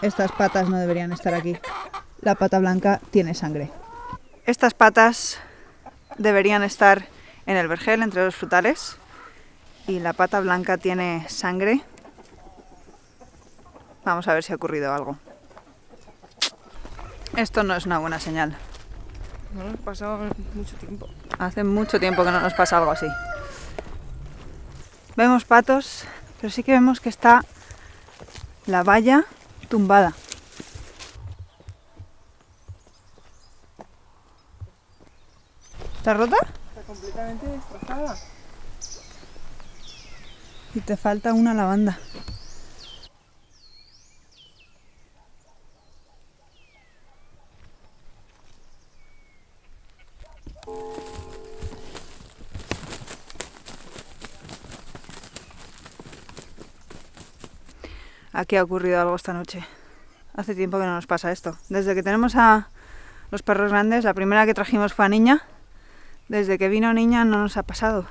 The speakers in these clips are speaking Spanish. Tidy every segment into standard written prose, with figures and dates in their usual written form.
Estas patas no deberían estar aquí. La pata blanca tiene sangre. Estas patas deberían estar en el vergel entre los frutales y la pata blanca tiene sangre. Vamos a ver si ha ocurrido algo. Esto no es una buena señal. No nos pasaba mucho tiempo. Hace mucho tiempo que no nos pasa algo así. Vemos patos, pero sí que vemos que está la valla tumbada. ¿Está rota? Está completamente destrozada. Y te falta una lavanda. Aquí ha ocurrido algo esta noche. Hace tiempo que no nos pasa esto. Desde que tenemos a los perros grandes, la primera que trajimos fue a Niña. Desde que vino Niña no nos ha pasado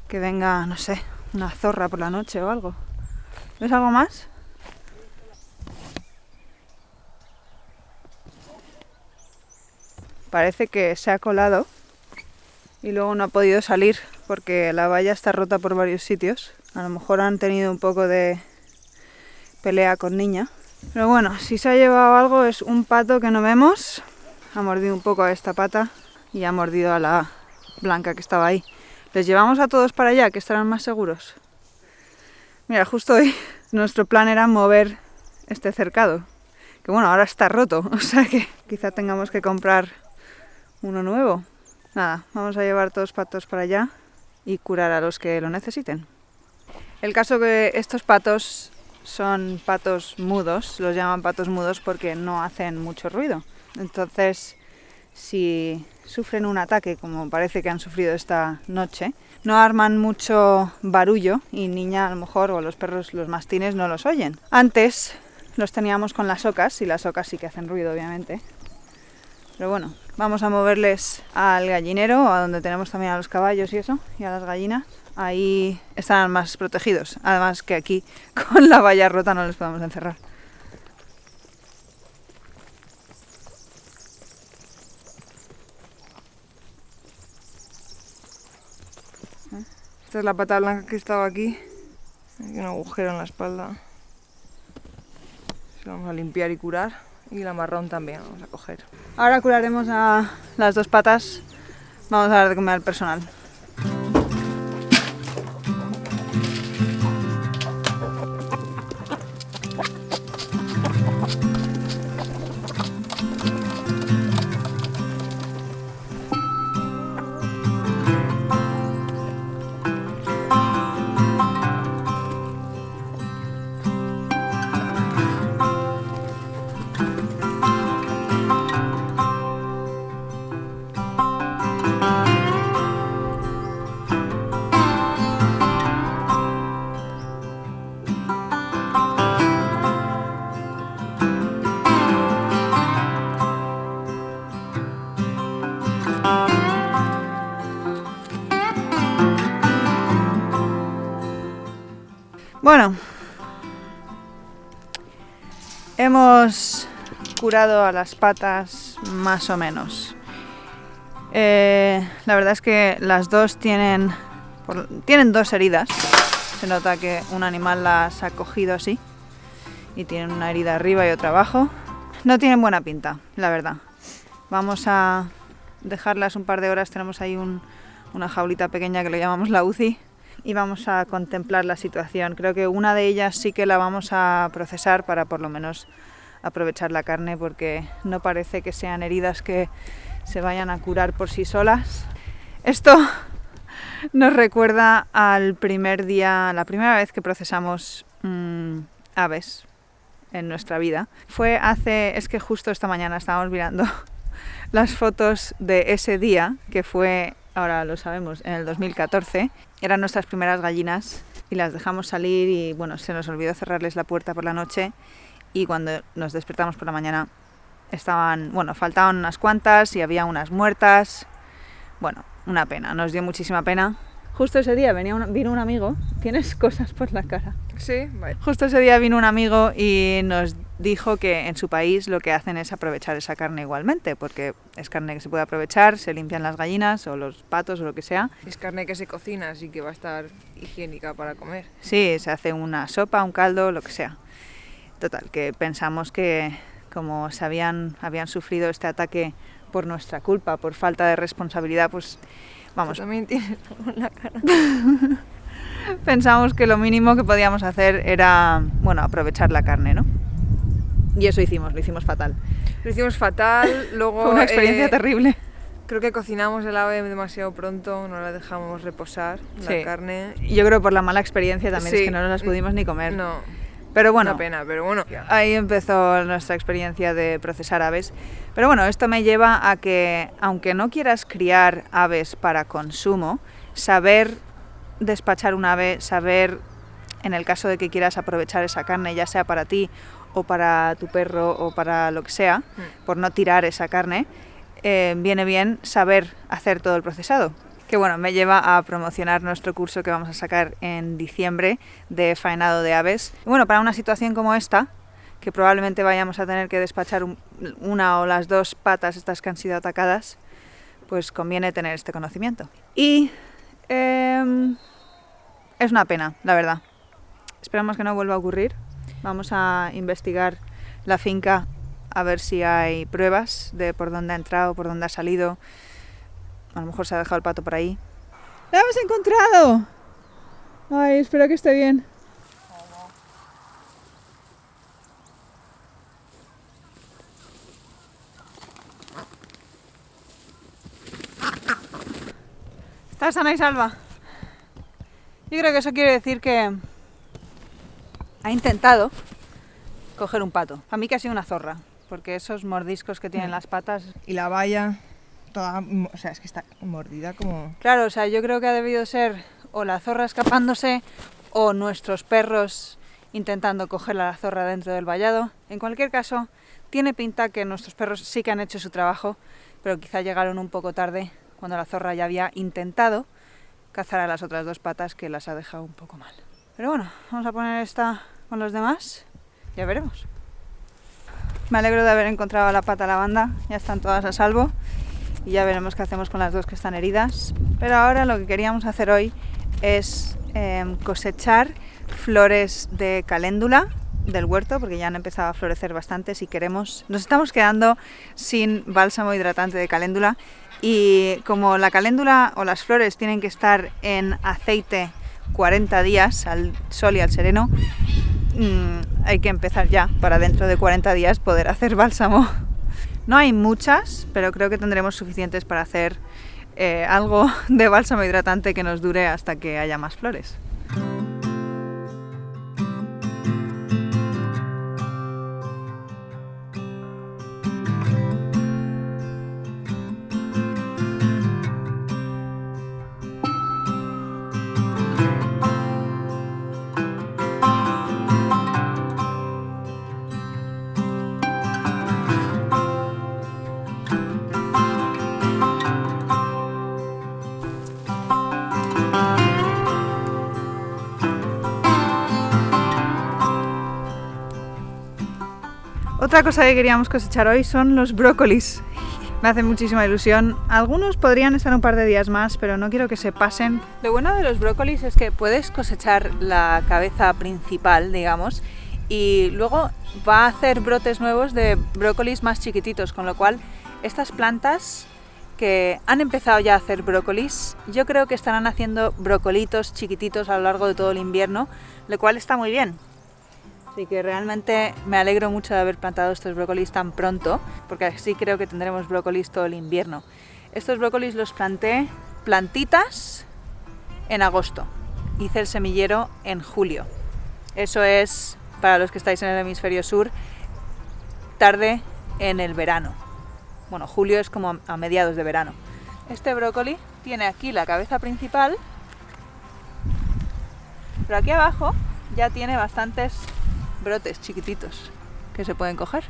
que venga, no sé, una zorra por la noche o algo. ¿Ves algo más? Parece que se ha colado y luego no ha podido salir porque la valla está rota por varios sitios. A lo mejor han tenido un poco de pelea con Niña. Pero bueno, si se ha llevado algo es un pato que no vemos. Ha mordido un poco a esta pata y ha mordido a la blanca que estaba ahí. ¿Les llevamos a todos para allá, que estarán más seguros? Mira, justo hoy nuestro plan era mover este cercado. Que bueno, ahora está roto, o sea que quizá tengamos que comprar uno nuevo. Nada, vamos a llevar todos patos para allá y curar a los que lo necesiten. El caso que estos patos son patos mudos, los llaman patos mudos porque no hacen mucho ruido. Entonces, si sufren un ataque, como parece que han sufrido esta noche, no arman mucho barullo y Niña a lo mejor, o los perros, los mastines, no los oyen. Antes los teníamos con las ocas y las ocas sí que hacen ruido, obviamente. Pero bueno, vamos a moverles al gallinero, a donde tenemos también a los caballos y eso, y a las gallinas. Ahí estarán más protegidos. Además que aquí con la valla rota no les podemos encerrar. Esta es la pata blanca que estaba aquí. Hay un agujero en la espalda. Se lo vamos a limpiar y curar. Y la marrón también vamos a coger. Ahora curaremos a las dos patas. Vamos a dar de comer al personal. Bueno, hemos curado a las patas más o menos. La verdad es que las dos tienen dos heridas. Se nota que un animal las ha cogido así y tienen una herida arriba y otra abajo. No tienen buena pinta, la verdad. Vamos a dejarlas un par de horas. Tenemos ahí una jaulita pequeña que le llamamos la UCI. Y vamos a contemplar la situación. Creo que una de ellas sí que la vamos a procesar para por lo menos aprovechar la carne, porque no parece que sean heridas que se vayan a curar por sí solas. Esto nos recuerda al primer día, la primera vez que procesamos aves en nuestra vida. Es que justo esta mañana estábamos mirando las fotos de ese día, que fue, ahora lo sabemos, en el 2014. Eran nuestras primeras gallinas y las dejamos salir y bueno, se nos olvidó cerrarles la puerta por la noche y cuando nos despertamos por la mañana faltaban unas cuantas y había unas muertas. Bueno, una pena, nos dio muchísima pena. justo ese día vino un amigo. Tienes cosas por la cara. Sí, vale. Justo ese día vino un amigo y nos dijo que en su país lo que hacen es aprovechar esa carne igualmente, porque es carne que se puede aprovechar, se limpian las gallinas o los patos o lo que sea. Es carne que se cocina, así que va a estar higiénica para comer. Sí, se hace una sopa, un caldo, lo que sea. Total, que pensamos que como habían sufrido este ataque por nuestra culpa, por falta de responsabilidad, pues vamos. Tú también tienes algo en la cara. Pensamos que lo mínimo que podíamos hacer era, bueno, aprovechar la carne, ¿no? Y eso hicimos, lo hicimos fatal. Lo hicimos fatal, luego... Fue una experiencia terrible. Creo que cocinamos el ave demasiado pronto, no la dejamos reposar, Sí. la carne. Y yo creo por la mala experiencia también Sí. es que no nos las pudimos ni comer. No, Pero bueno, una pena, pero bueno. ahí empezó nuestra experiencia de procesar aves. Pero bueno, esto me lleva a que, aunque no quieras criar aves para consumo, saber despachar un ave, saber, en el caso de que quieras aprovechar esa carne, ya sea para ti o para tu perro o para lo que sea, por no tirar esa carne, viene bien saber hacer todo el procesado. Que bueno, me lleva a promocionar nuestro curso que vamos a sacar en diciembre de faenado de aves. Y bueno, para una situación como esta, que probablemente vayamos a tener que despachar una o las dos patas estas que han sido atacadas, pues conviene tener este conocimiento. Y es una pena, la verdad. Esperamos que no vuelva a ocurrir. Vamos a investigar la finca a ver si hay pruebas de por dónde ha entrado, por dónde ha salido. A lo mejor se ha dejado el pato por ahí. ¡La hemos encontrado! Ay, espero que esté bien. Está sana y salva. Yo creo que eso quiere decir que ha intentado coger un pato. A mí que ha sido una zorra, porque esos mordiscos que tienen las patas... Y la valla, toda, o sea, es que está mordida como... Claro, o sea, yo creo que ha debido ser o la zorra escapándose o nuestros perros intentando coger a la zorra dentro del vallado. En cualquier caso, tiene pinta que nuestros perros sí que han hecho su trabajo, pero quizá llegaron un poco tarde cuando la zorra ya había intentado cazar a las otras dos patas, que las ha dejado un poco mal. Pero bueno, vamos a poner esta con los demás, ya veremos. Me alegro de haber encontrado a la pata lavanda, ya están todas a salvo y ya veremos qué hacemos con las dos que están heridas. Pero ahora lo que queríamos hacer hoy es cosechar flores de caléndula del huerto, porque ya han empezado a florecer bastante. Si queremos, nos estamos quedando sin bálsamo hidratante de caléndula, y como la caléndula o las flores tienen que estar en aceite 40 días al sol y al sereno, hay que empezar ya para dentro de 40 días poder hacer bálsamo. No hay muchas, pero creo que tendremos suficientes para hacer algo de bálsamo hidratante que nos dure hasta que haya más flores. Otra cosa que queríamos cosechar hoy son los brócolis. Me hace muchísima ilusión. Algunos podrían estar un par de días más, pero no quiero que se pasen. Lo bueno de los brócolis es que puedes cosechar la cabeza principal, digamos, y luego va a hacer brotes nuevos de brócolis más chiquititos, con lo cual estas plantas que han empezado ya a hacer brócolis, yo creo que estarán haciendo brocolitos chiquititos a lo largo de todo el invierno, lo cual está muy bien. Así que realmente me alegro mucho de haber plantado estos brócolis tan pronto, porque así creo que tendremos brócolis todo el invierno. Estos brócolis los planté plantitas en agosto. Hice el semillero en julio. Eso es, para los que estáis en el hemisferio sur, tarde en el verano. Bueno, julio es como a mediados de verano. Este brócoli tiene aquí la cabeza principal, pero aquí abajo ya tiene bastantes brotes chiquititos que se pueden coger.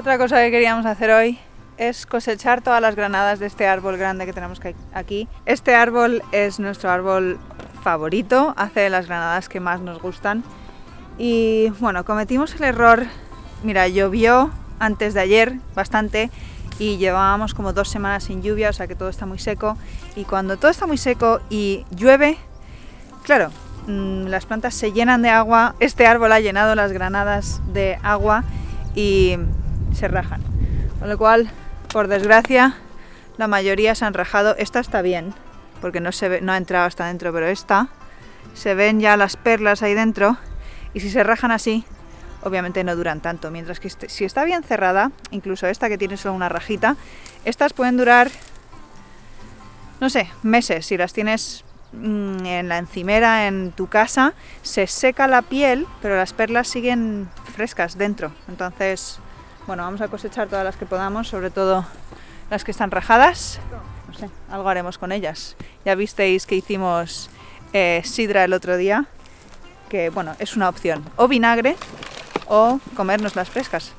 Otra cosa que queríamos hacer hoy es cosechar todas las granadas de este árbol grande que tenemos aquí. Este árbol es nuestro árbol favorito, hace las granadas que más nos gustan. Y bueno, cometimos el error, mira, llovió antes de ayer bastante y llevábamos como 2 semanas sin lluvia, o sea que todo está muy seco. Y cuando todo está muy seco y llueve, claro, las plantas se llenan de agua, este árbol ha llenado las granadas de agua y se rajan. Con lo cual, por desgracia, la mayoría se han rajado. Esta está bien, porque no se ve, no ha entrado hasta dentro, pero esta, se ven ya las perlas ahí dentro y si se rajan así, obviamente no duran tanto. Mientras que si está bien cerrada, incluso esta que tiene solo una rajita, estas pueden durar, no sé, meses. Si las tienes en la encimera, en tu casa, se seca la piel, pero las perlas siguen frescas dentro. Entonces, bueno, vamos a cosechar todas las que podamos, sobre todo las que están rajadas. No sé, algo haremos con ellas. Ya visteis que hicimos sidra el otro día, que bueno, es una opción, o vinagre o comernos las frescas.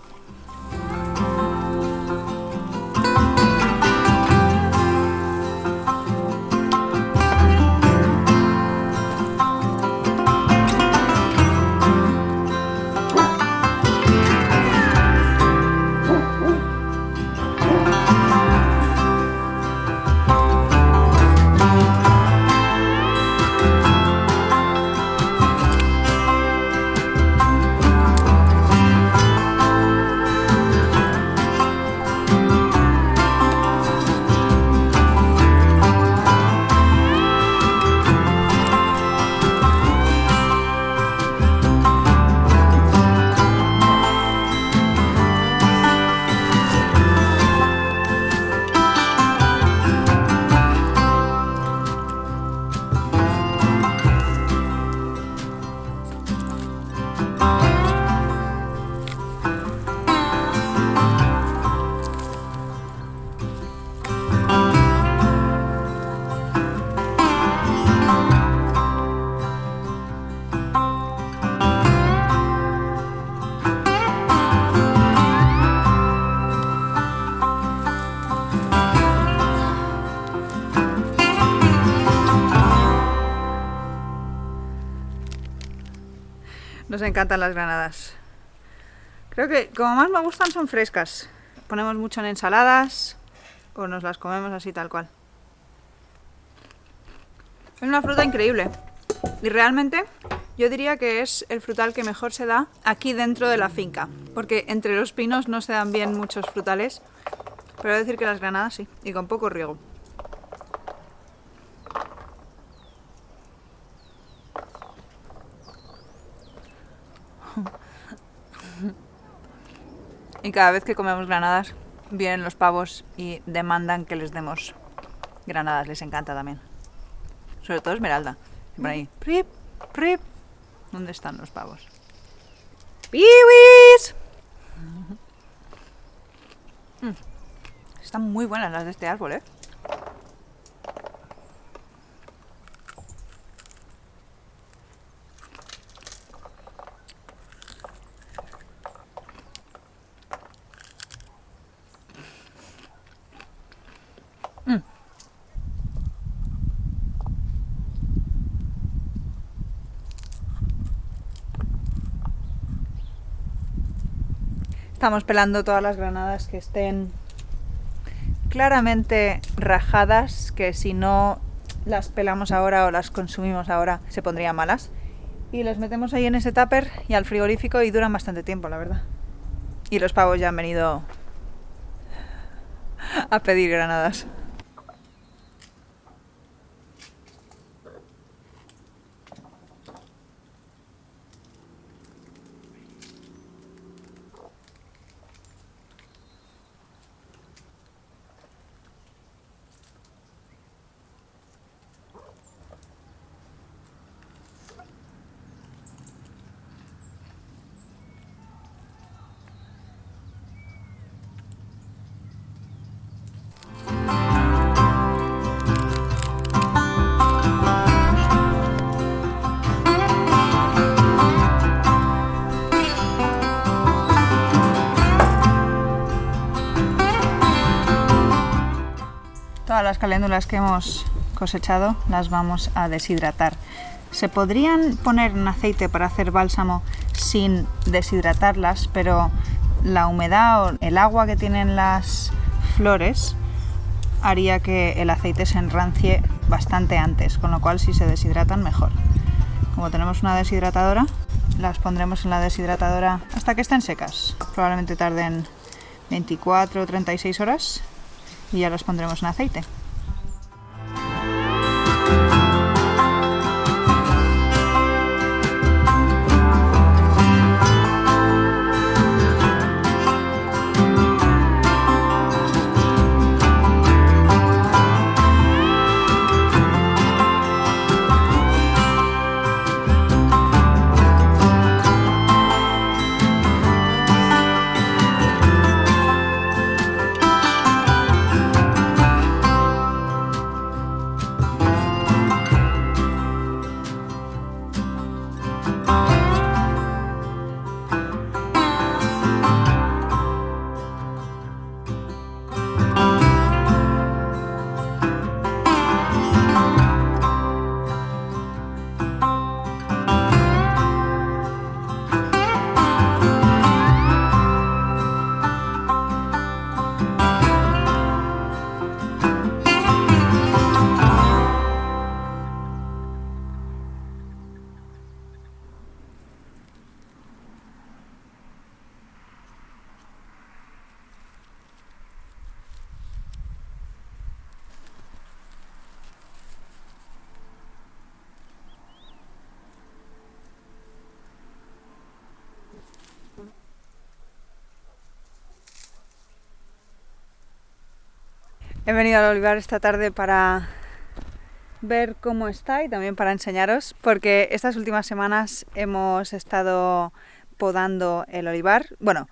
Nos encantan las granadas. Creo que como más me gustan son frescas. Ponemos mucho en ensaladas o nos las comemos así tal cual. Es una fruta increíble. Y realmente yo diría que es el frutal que mejor se da aquí dentro de la finca. Porque entre los pinos no se dan bien muchos frutales. Pero he de decir que las granadas sí. Y con poco riego. Y cada vez que comemos granadas, vienen los pavos y demandan que les demos granadas. Les encanta también. Sobre todo Esmeralda. Por ahí. Prip, prip. ¿Dónde están los pavos? ¡Piwis! Están muy buenas las de este árbol, ¿eh? Estamos pelando todas las granadas que estén claramente rajadas, que si no las pelamos ahora o las consumimos ahora se pondrían malas. Y las metemos ahí en ese tupper y al frigorífico y duran bastante tiempo, la verdad. Y los pavos ya han venido a pedir granadas. las caléndulas que hemos cosechado las vamos a deshidratar. Se podrían poner en aceite para hacer bálsamo sin deshidratarlas, pero la humedad o el agua que tienen las flores haría que el aceite se enrancie bastante antes, con lo cual si se deshidratan mejor. Como tenemos una deshidratadora, las pondremos en la deshidratadora hasta que estén secas. Probablemente tarden 24 o 36 horas y ya las pondremos en aceite. He venido al olivar esta tarde para ver cómo está y también para enseñaros, porque estas últimas semanas hemos estado podando el olivar. Bueno,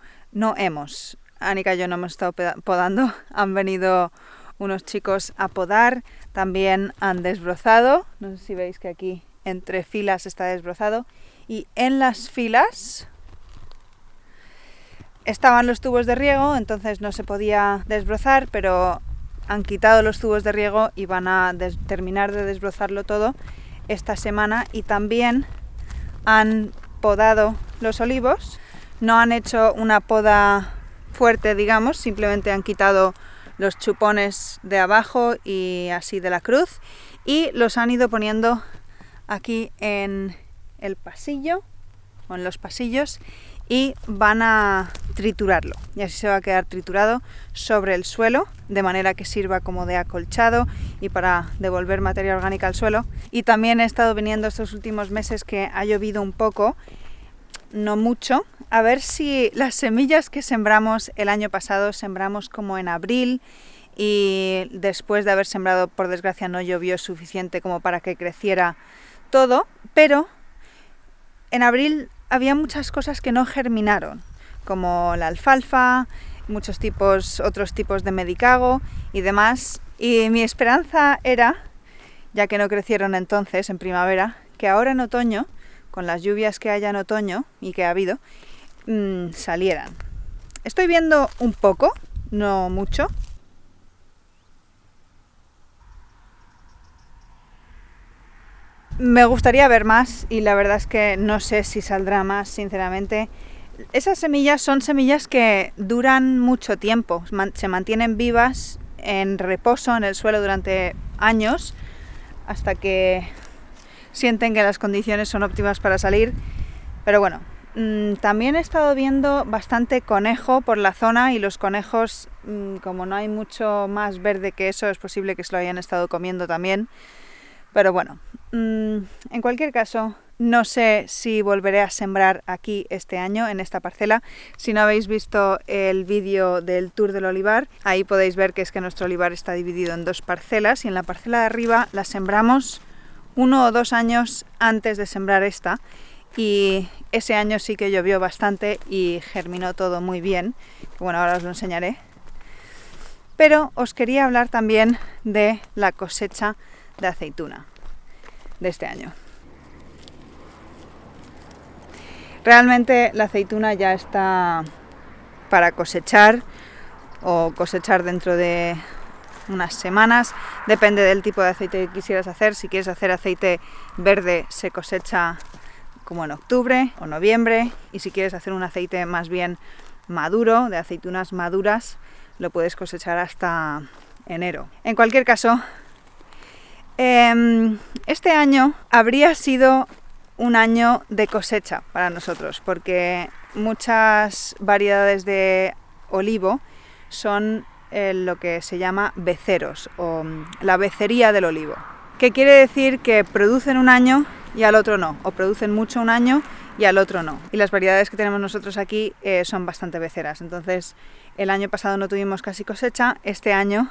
Anika y yo no hemos estado podando, han venido unos chicos a podar, también han desbrozado, no sé si veis que aquí entre filas está desbrozado, y en las filas estaban los tubos de riego, entonces no se podía desbrozar, pero han quitado los tubos de riego y van a terminar de desbrozarlo todo esta semana, y también han podado los olivos. No han hecho una poda fuerte, digamos, simplemente han quitado los chupones de abajo y así de la cruz y los han ido poniendo aquí en el pasillo o en los pasillos y van a triturarlo, y así se va a quedar triturado sobre el suelo, de manera que sirva como de acolchado y para devolver materia orgánica al suelo. Y también he estado viniendo estos últimos meses que ha llovido un poco, no mucho, a ver si las semillas que sembramos el año pasado, sembramos como en abril, y después de haber sembrado, por desgracia, no llovió suficiente como para que creciera todo, pero en abril había muchas cosas que no germinaron, como la alfalfa, otros tipos de medicago y demás. Y mi esperanza era, ya que no crecieron entonces en primavera, que ahora en otoño, con las lluvias que haya en otoño y que ha habido, salieran. Estoy viendo un poco, no mucho. Me gustaría ver más y la verdad es que no sé si saldrá más, sinceramente. Esas semillas son semillas que duran mucho tiempo, se mantienen vivas en reposo en el suelo durante años hasta que sienten que las condiciones son óptimas para salir. Pero bueno, también he estado viendo bastante conejo por la zona y los conejos, como no hay mucho más verde que eso, es posible que se lo hayan estado comiendo también. Pero bueno, en cualquier caso, no sé si volveré a sembrar aquí este año, en esta parcela. Si no habéis visto el vídeo del Tour del Olivar, ahí podéis ver que nuestro olivar está dividido en dos parcelas, y en la parcela de arriba la sembramos 1 o 2 años antes de sembrar esta, y ese año sí que llovió bastante y germinó todo muy bien. Bueno, ahora os lo enseñaré. Pero os quería hablar también de la cosecha de aceituna de este año. Realmente la aceituna ya está para cosechar, o cosechar dentro de unas semanas, depende del tipo de aceite que quisieras hacer. Si quieres hacer aceite verde se cosecha como en octubre o noviembre, y si quieres hacer un aceite más bien maduro, de aceitunas maduras, lo puedes cosechar hasta enero. En cualquier caso, este año habría sido un año de cosecha para nosotros, porque muchas variedades de olivo son lo que se llama beceros, o la becería del olivo, que quiere decir que producen un año y al otro no, o producen mucho un año y al otro no. Y las variedades que tenemos nosotros aquí son bastante beceras. Entonces, el año pasado no tuvimos casi cosecha, este año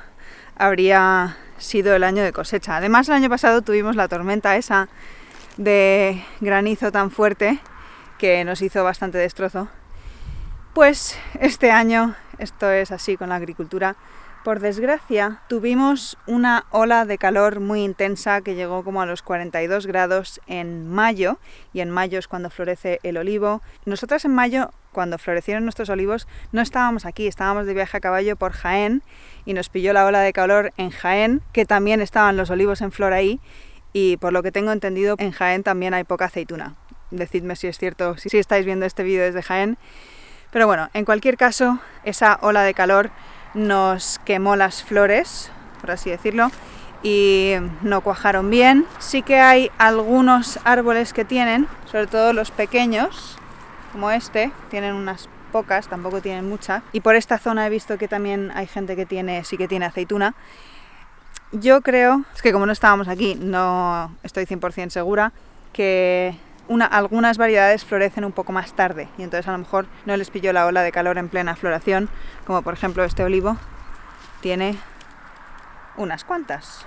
habría sido el año de cosecha. Además, el año pasado tuvimos la tormenta esa de granizo tan fuerte que nos hizo bastante destrozo. Pues este año esto es así con la agricultura. Por desgracia, tuvimos una ola de calor muy intensa que llegó como a los 42 grados en mayo, y en mayo es cuando florece el olivo. Nosotras en mayo, cuando florecieron nuestros olivos, no estábamos aquí, estábamos de viaje a caballo por Jaén, y nos pilló la ola de calor en Jaén, que también estaban los olivos en flor ahí, y por lo que tengo entendido, en Jaén también hay poca aceituna. Decidme si es cierto, si estáis viendo este vídeo desde Jaén. Pero bueno, en cualquier caso, esa ola de calor nos quemó las flores, por así decirlo, y no cuajaron bien. Sí que hay algunos árboles que tienen, sobre todo los pequeños, como este, tienen unas pocas, tampoco tienen muchas. Y por esta zona he visto que también hay gente que sí que tiene aceituna. Yo creo, es que como no estábamos aquí, no estoy 100% segura, que algunas variedades florecen un poco más tarde, y entonces a lo mejor no les pilló la ola de calor en plena floración, como por ejemplo este olivo tiene unas cuantas.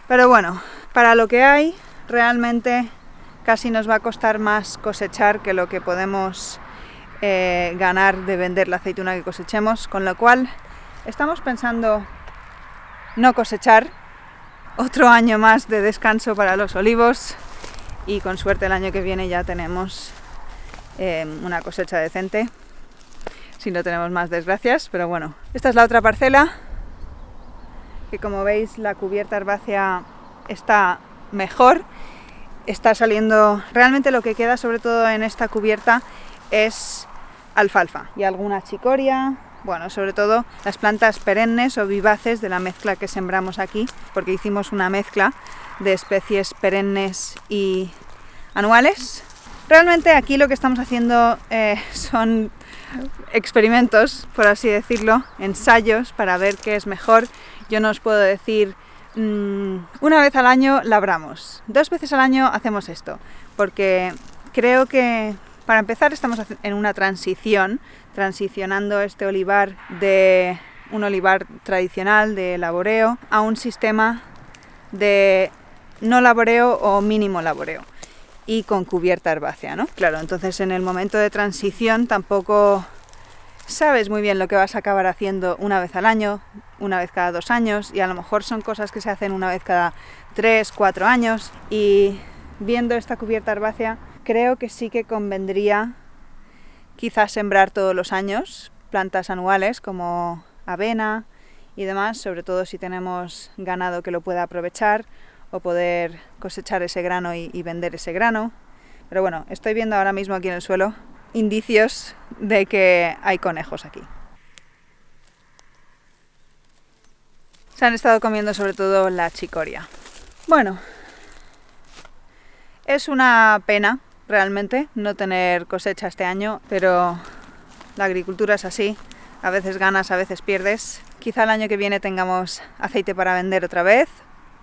Pero bueno, para lo que hay, realmente casi nos va a costar más cosechar que lo que podemos ganar de vender la aceituna que cosechemos, con lo cual estamos pensando no cosechar. Otro año más de descanso para los olivos, y con suerte el año que viene ya tenemos una cosecha decente, si no tenemos más desgracias. Pero bueno, esta es la otra parcela, que como veis la cubierta herbácea está mejor, está saliendo. Realmente lo que queda sobre todo en esta cubierta es alfalfa y alguna chicoria. Bueno, sobre todo las plantas perennes o vivaces de la mezcla que sembramos aquí, porque hicimos una mezcla de especies perennes y anuales. Realmente aquí lo que estamos haciendo son experimentos, por así decirlo, ensayos para ver qué es mejor. Yo no os puedo decir, una vez al año labramos, 2 veces al año hacemos esto, porque creo que para empezar estamos en una transicionando este olivar de un olivar tradicional de laboreo a un sistema de no laboreo o mínimo laboreo y con cubierta herbácea, ¿no? Claro, entonces en el momento de transición tampoco sabes muy bien lo que vas a acabar haciendo una vez al año, una vez cada 2 años, y a lo mejor son cosas que se hacen una vez cada 3, 4 años, y viendo esta cubierta herbácea creo que sí que convendría quizás sembrar todos los años plantas anuales como avena y demás, sobre todo si tenemos ganado que lo pueda aprovechar o poder cosechar ese grano y vender ese grano. Pero bueno, estoy viendo ahora mismo aquí en el suelo indicios de que hay conejos aquí. Se han estado comiendo sobre todo la chicoria. Bueno, es una pena realmente no tener cosecha este año, pero la agricultura es así, a veces ganas, a veces pierdes. Quizá el año que viene tengamos aceite para vender otra vez,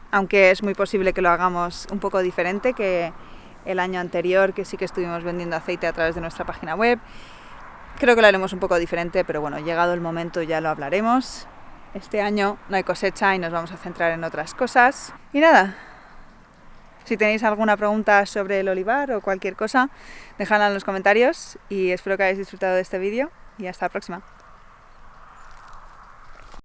aunque es muy posible que lo hagamos un poco diferente que el año anterior, que sí que estuvimos vendiendo aceite a través de nuestra página web. Creo que lo haremos un poco diferente, pero bueno, llegado el momento ya lo hablaremos. Este año no hay cosecha y nos vamos a centrar en otras cosas. Y nada, si tenéis alguna pregunta sobre el olivar o cualquier cosa, dejadla en los comentarios, y espero que hayáis disfrutado de este vídeo y hasta la próxima.